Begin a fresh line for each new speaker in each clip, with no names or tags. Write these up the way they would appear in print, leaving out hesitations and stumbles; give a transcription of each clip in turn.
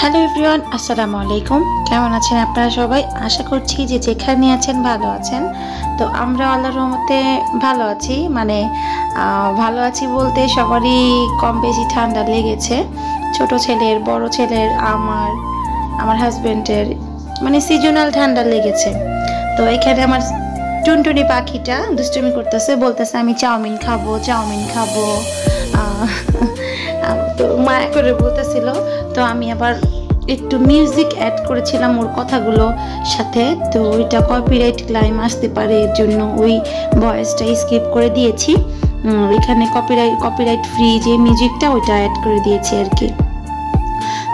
Hello everyone, আসসালামু আলাইকুম। কেমন আছেন আপনারা সবাই? আশা করছি যে যেখানে আছেন ভালো আছেন। তো আমরা আল্লাহর রহমতে ভালো আছি। ভালো আছি বলতে সবারই কম বেশি ঠান্ডা লেগেছে। ছোট ছেলের, বড় ছেলের, আমার হাজবেন্ডের সিজনাল ঠান্ডা লেগেছে। তো এখানে আমার টুনটুনি পাখিটা দুষ্টুমি করতেছে, বলতেছে আমি চাউমিন খাবো। তো মায়া করে বলতেছিল। তো আমি আবার একটু মিউজিক অ্যাড করেছিলাম ওর কথাগুলো সাথে। তো ওইটা কপিরাইট ক্লাইম আসতে পারে, এর জন্য ওই ভয়েসটা স্কিপ করে দিয়েছি। এখানে কপিরাইট ফ্রি যে মিউজিকটা ওইটা অ্যাড করে দিয়েছি আর কি।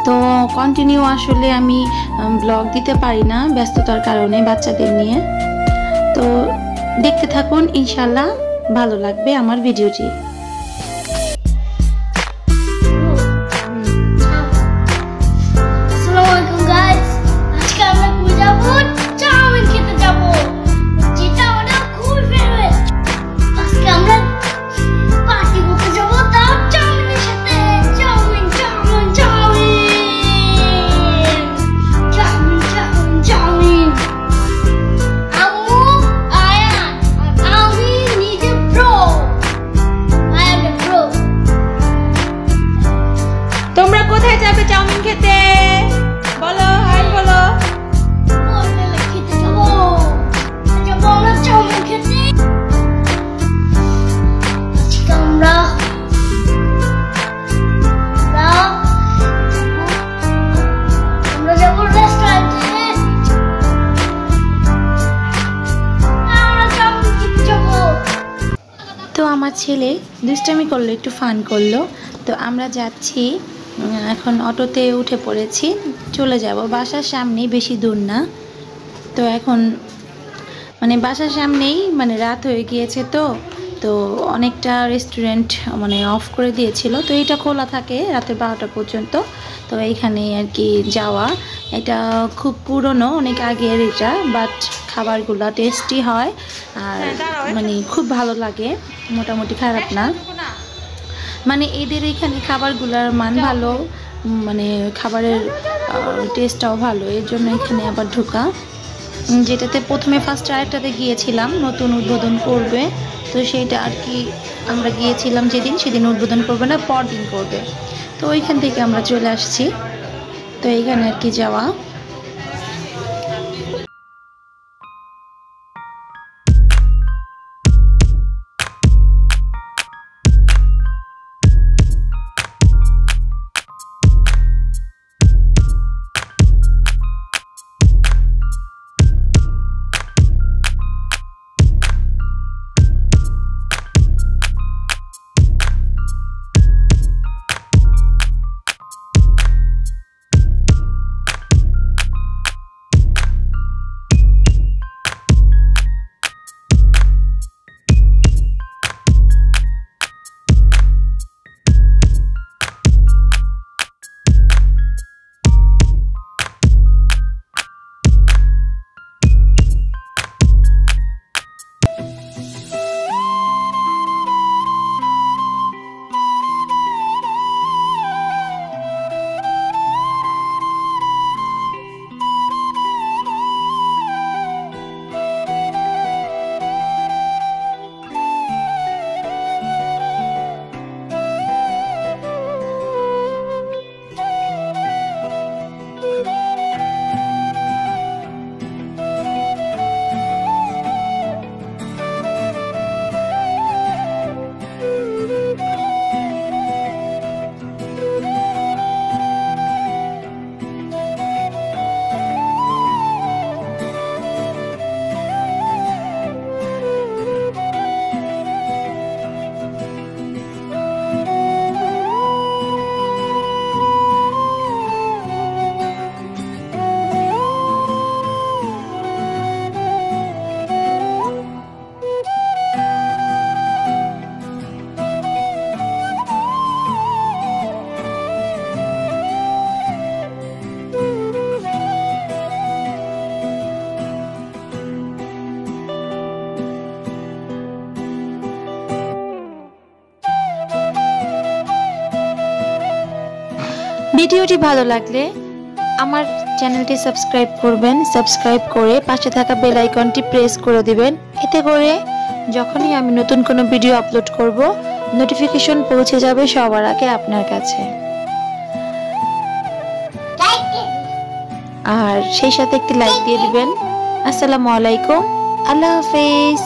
তো কন্টিনিউ আসলে আমি ব্লগ দিতে পারি না ব্যস্ততার কারণে বাচ্চাদের নিয়ে। তো দেখতে থাকুন, ইনশাল্লাহ ভালো লাগবে আমার ভিডিওটি। কোথায় যাবে চাউমিন খেতে? বলো, হাই বলো। তো আমার ছেলে দুষ্টামি করলো, একটু ফান করলো। তো আমরা যাচ্ছি, এখন অটোতে উঠে পড়েছি, চলে যাব বাসার সামনেই, বেশি দূর না। তো এখন বাসার সামনেই, রাত হয়ে গিয়েছে। তো অনেকটা রেস্টুরেন্ট অফ করে দিয়েছিল। তো এটা খোলা থাকে রাতের 12টা পর্যন্ত। তো এইখানে আর কি যাওয়া। এটা খুব পুরনো, অনেক আগের এটা, বাট খাবারগুলো টেস্টি হয় আর খুব ভালো লাগে, মোটামুটি খারাপ না। এদের এখানে খাবারগুলোর মান ভালো, খাবারের টেস্টটাও ভালো, এর জন্য এখানে আবার ঢোকা। যেটাতে প্রথমে ফার্স্ট আরেকটাতে গিয়েছিলাম, নতুন উদ্বোধন করবে। তো সেইটা আর কি আমরা গিয়েছিলাম সেদিন উদ্বোধন করবে না, পরদিন করবে। তো ওইখান থেকে আমরা চলে আসছি। তো এইখানে আর কি যাওয়া। ভিডিওটি ভালো লাগলে আমার চ্যানেলটি সাবস্ক্রাইব করবেন, সাবস্ক্রাইব করে পাশে থাকা বেল আইকনটি প্রেস করে দিবেন। এতে করে যখনই আমি নতুন কোনো ভিডিও আপলোড করব নোটিফিকেশন পৌঁছে যাবে সবার আগে আপনার কাছে। আর সেই সাথে একটি লাইক দিয়ে দিবেন। আসসালামু আলাইকুম, আল্লাহ হাফেজ।